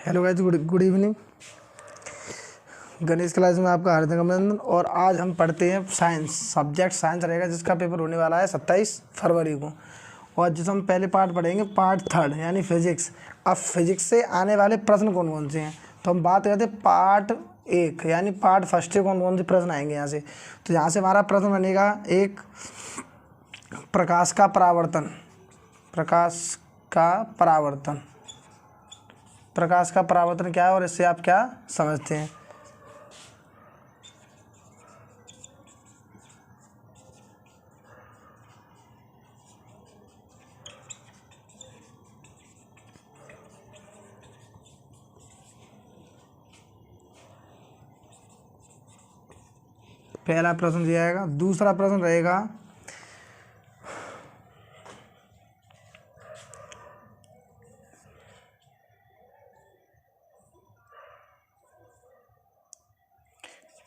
Hello guys, good evening. Ganesh class में आपका हार्दिक अभिनंदन। और आज हम पढ़ते हैं साइंस, सब्जेक्ट साइंस रहेगा, जिसका पेपर होने वाला है 27 फरवरी को। और जिस हम पहले पार्ट पढ़ेंगे, पार्ट थर्ड यानी फिजिक्स। अब फिजिक्स से आने वाले प्रश्न कौन कौन से हैं, तो हम बात करते हैं पार्ट एक यानी पार्ट फर्स्ट से कौन कौन से प्रश्न आएंगे यहाँ से। तो यहाँ से हमारा प्रश्न बनेगा एक, प्रकाश का परावर्तन। प्रकाश का परावर्तन, प्रकाश का परावर्तन क्या है और इससे आप क्या समझते हैं। पहला प्रश्न दिया जाएगा। दूसरा प्रश्न रहेगा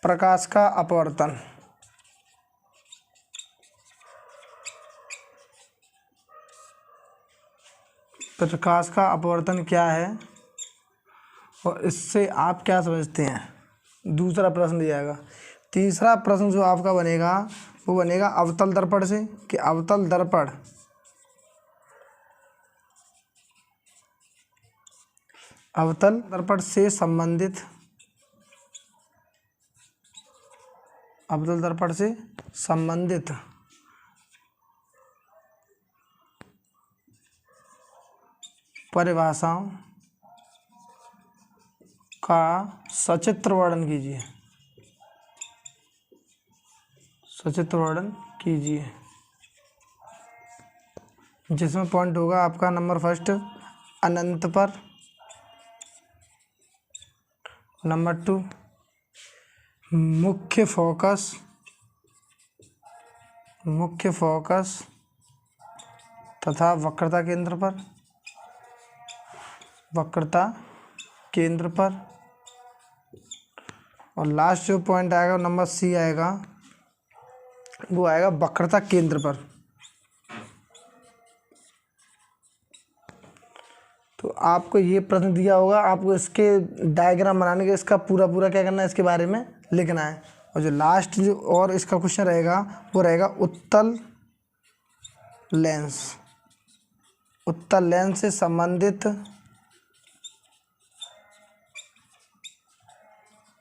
प्रकाश का अपवर्तन। प्रकाश का अपवर्तन क्या है और इससे आप क्या समझते हैं, दूसरा प्रश्न दिया जाएगा। तीसरा प्रश्न जो आपका बनेगा वो बनेगा अवतल दर्पण से, कि अवतल दर्पण अवतल दर्पण से संबंधित, अवतल दर्पण से संबंधित परिभाषाओं का सचित्र वर्णन कीजिए। सचित्र वर्णन कीजिए, जिसमें पॉइंट होगा आपका नंबर फर्स्ट अनंत पर, नंबर टू मुख्य फोकस, मुख्य फोकस तथा वक्रता केंद्र पर, वक्रता केंद्र पर। और लास्ट जो पॉइंट आएगा नंबर सी आएगा, वो आएगा वक्रता केंद्र पर। तो आपको ये प्रश्न दिया होगा, आपको इसके डायग्राम बनाने के, इसका पूरा पूरा क्या करना है, इसके बारे में लिखना है। और जो लास्ट जो और इसका क्वेश्चन रहेगा वो रहेगा उत्तल लेंस, उत्तल लेंस से संबंधित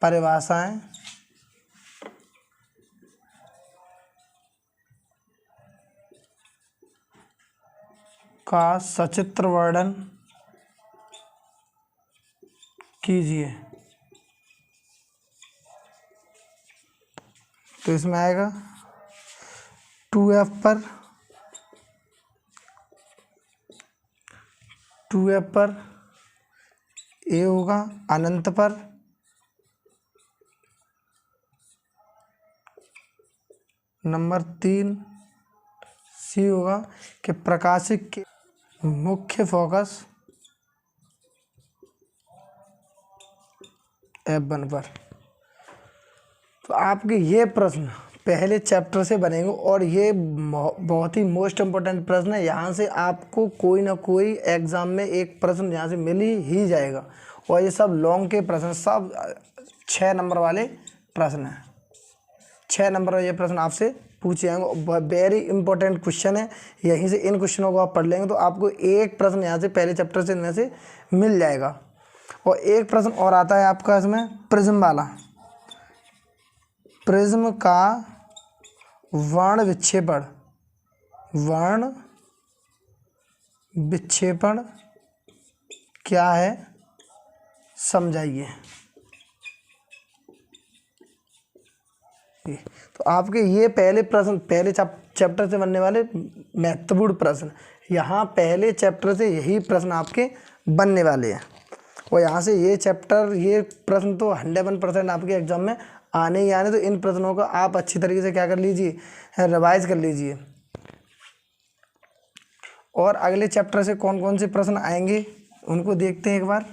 परिभाषाएं का सचित्र वर्णन कीजिए। तो इसमें आएगा 2F पर, 2F पर ए होगा अनंत पर, नंबर 3 सी होगा कि प्रकाशिक के मुख्य फोकस F1 पर। तो आपके ये प्रश्न पहले चैप्टर से बनेंगे और ये बहुत ही मोस्ट इम्पोर्टेंट प्रश्न है। यहाँ से आपको कोई ना कोई एग्ज़ाम में एक प्रश्न यहाँ से मिल ही जाएगा। और ये सब लॉन्ग के प्रश्न, सब 6 नंबर वाले प्रश्न हैं। 6 नंबर ये प्रश्न आपसे पूछे जाएंगे। वेरी इंपॉर्टेंट क्वेश्चन है। यहीं से इन क्वेश्चनों को आप पढ़ लेंगे तो आपको एक प्रश्न यहाँ से पहले चैप्टर से इनमें से मिल जाएगा। और एक प्रश्न और आता है आपका इसमें प्रिज्म वाला, प्रिज्म का वर्ण विक्षेपण, वर्ण विक्षेपण क्या है समझाइए। तो आपके ये पहले प्रश्न, पहले चैप्टर से बनने वाले महत्वपूर्ण प्रश्न, यहाँ पहले चैप्टर से यही प्रश्न आपके बनने वाले हैं। और यहाँ से ये चैप्टर, ये प्रश्न तो 100% आपके एग्जाम में आने ही आने। तो इन प्रश्नों को आप अच्छी तरीके से क्या कर लीजिए, रिवाइज कर लीजिए। और अगले चैप्टर से कौन कौन से प्रश्न आएंगे उनको देखते हैं एक बार।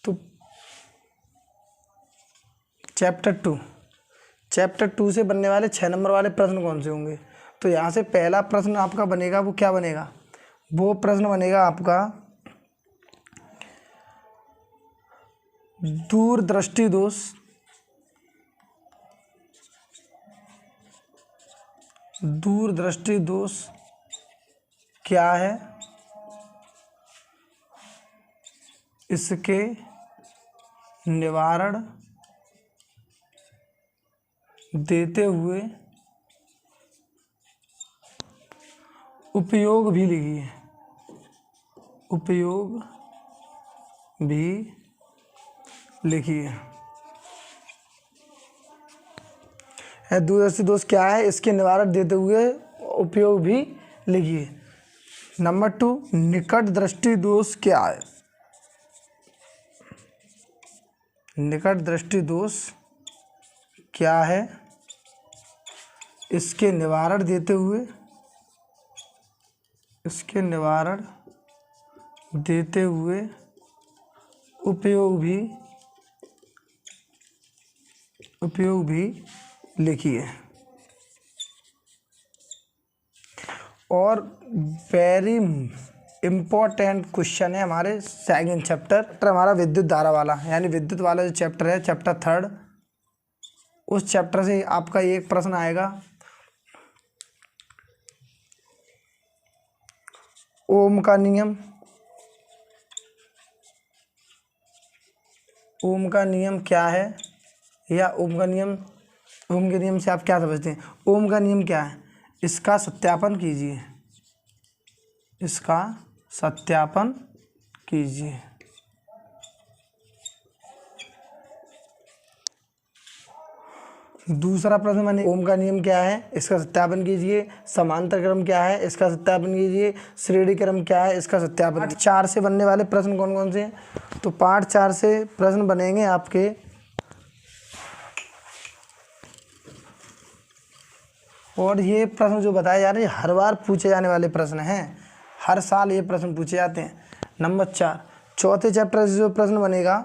तो चैप्टर चैप्टर 2 से बनने वाले 6 नंबर वाले प्रश्न कौन से होंगे? तो यहाँ से पहला प्रश्न आपका बनेगा, वो क्या बनेगा? वो प्रश्न बनेगा आपका दूरदृष्टि दोष क्या है, इसके निवारण देते हुए उपयोग भी लिखिए, दूरदर्शी दोष क्या है, इसके निवारण देते हुए उपयोग भी लिखिए। नंबर 2, निकट दृष्टि दोष क्या है? निकट दृष्टि दोष क्या है, इसके निवारण देते हुए उपयोग भी लिखिए। और वेरी इम्पोर्टेंट क्वेश्चन है हमारे सेकंड चैप्टर हमारा विद्युत धारा वाला, यानी विद्युत वाला जो चैप्टर है, चैप्टर 3, उस चैप्टर से आपका एक प्रश्न आएगा। ओम का नियम क्या है, या ओम के नियम से आप क्या समझते हैं? ओम का नियम क्या है, इसका सत्यापन कीजिए। दूसरा प्रश्न बने, ओम का नियम क्या है, इसका सत्यापन कीजिए। समांतर क्रम क्या है, इसका सत्यापन कीजिए। श्रेणी क्रम क्या है, इसका सत्यापन। पार्ट 4 से बनने वाले प्रश्न कौन कौन से हैं? तो पार्ट 4 से प्रश्न बनेंगे आपके और ये प्रश्न जो बताए जा रहे हैं हर बार पूछे जाने वाले प्रश्न हैं, हर साल ये प्रश्न पूछे जाते हैं। नंबर 4, चौथे चैप्टर से जो प्रश्न बनेगा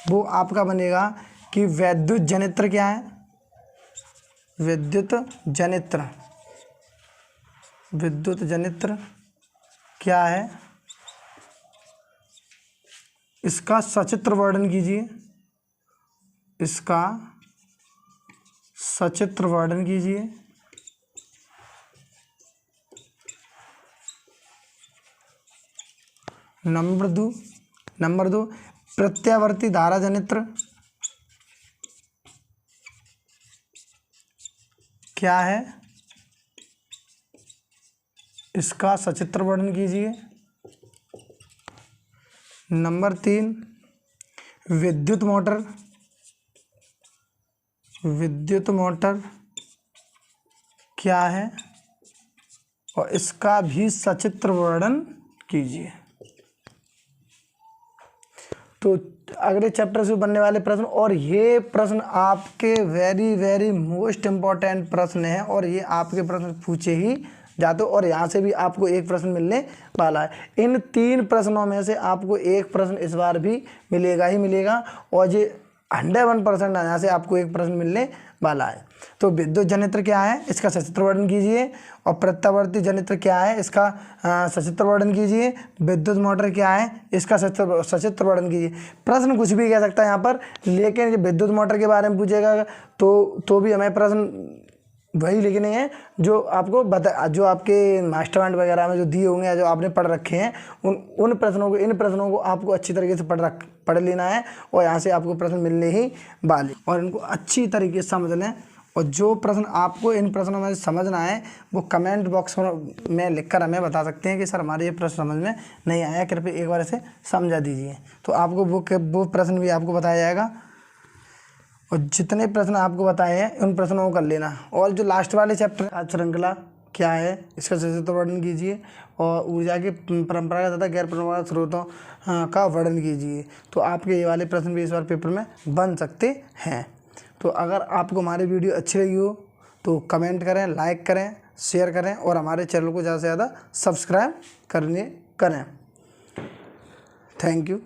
वो आपका बनेगा कि विद्युत जनित्र क्या है, विद्युत जनित्र क्या है, इसका सचित्र वर्णन कीजिए। नंबर 2, प्रत्यावर्ती धारा जनित्र क्या है, इसका सचित्र वर्णन कीजिए। नंबर 3, विद्युत मोटर क्या है और इसका भी सचित्र वर्णन कीजिए। तो अगले चैप्टर से बनने वाले प्रश्न, और ये प्रश्न आपके वेरी मोस्ट इम्पॉर्टेंट प्रश्न है, और ये आपके प्रश्न पूछे ही जाते, और यहाँ से भी आपको एक प्रश्न मिलने वाला है। इन 3 प्रश्नों में से आपको एक प्रश्न इस बार भी मिलेगा, और ये 101% यहाँ से आपको एक प्रश्न मिलने वाला है। तो विद्युत जनित्र क्या है, इसका सचित्र वर्णन कीजिए। और प्रत्यावर्ती जनित्र क्या है, इसका सचित्र वर्णन कीजिए। विद्युत मोटर क्या है, इसका सचित्र वर्णन कीजिए। प्रश्न कुछ भी कह सकता है यहाँ पर, लेकिन ये विद्युत मोटर के बारे में पूछेगा तो भी हमें प्रश्न वही लिखने हैं जो आपको जो आपके मास्टर माइंड वगैरह में जो दिए होंगे या जो आपने पढ़ रखे हैं, इन प्रश्नों को आपको अच्छी तरीके से पढ़ लेना है, और यहाँ से आपको प्रश्न मिलने ही वाले, और इनको अच्छी तरीके से समझ लें। और जो प्रश्न आपको इन प्रश्नों में समझना है वो कमेंट बॉक्स में लिखकर हमें बता सकते हैं कि सर हमारे ये प्रश्न समझ में नहीं आया, कृपया एक बार इसे समझा दीजिए। तो आपको वो प्रश्न भी आपको बताया जाएगा, और जितने प्रश्न आपको बताए हैं उन प्रश्नों को कर लेना। और जो लास्ट वाले चैप्टर श्रृंखला क्या है, इसका सचित्र वर्णन कीजिए, और ऊर्जा के परंपरागत तथा गैर परंपरागत स्रोतों का वर्णन कीजिए। तो आपके ये वाले प्रश्न भी इस बार पेपर में बन सकते हैं। तो अगर आपको हमारी वीडियो अच्छी लगी हो तो कमेंट करें, लाइक करें, शेयर करें, और हमारे चैनल को ज़्यादा से ज़्यादा सब्सक्राइब करें। Thank you.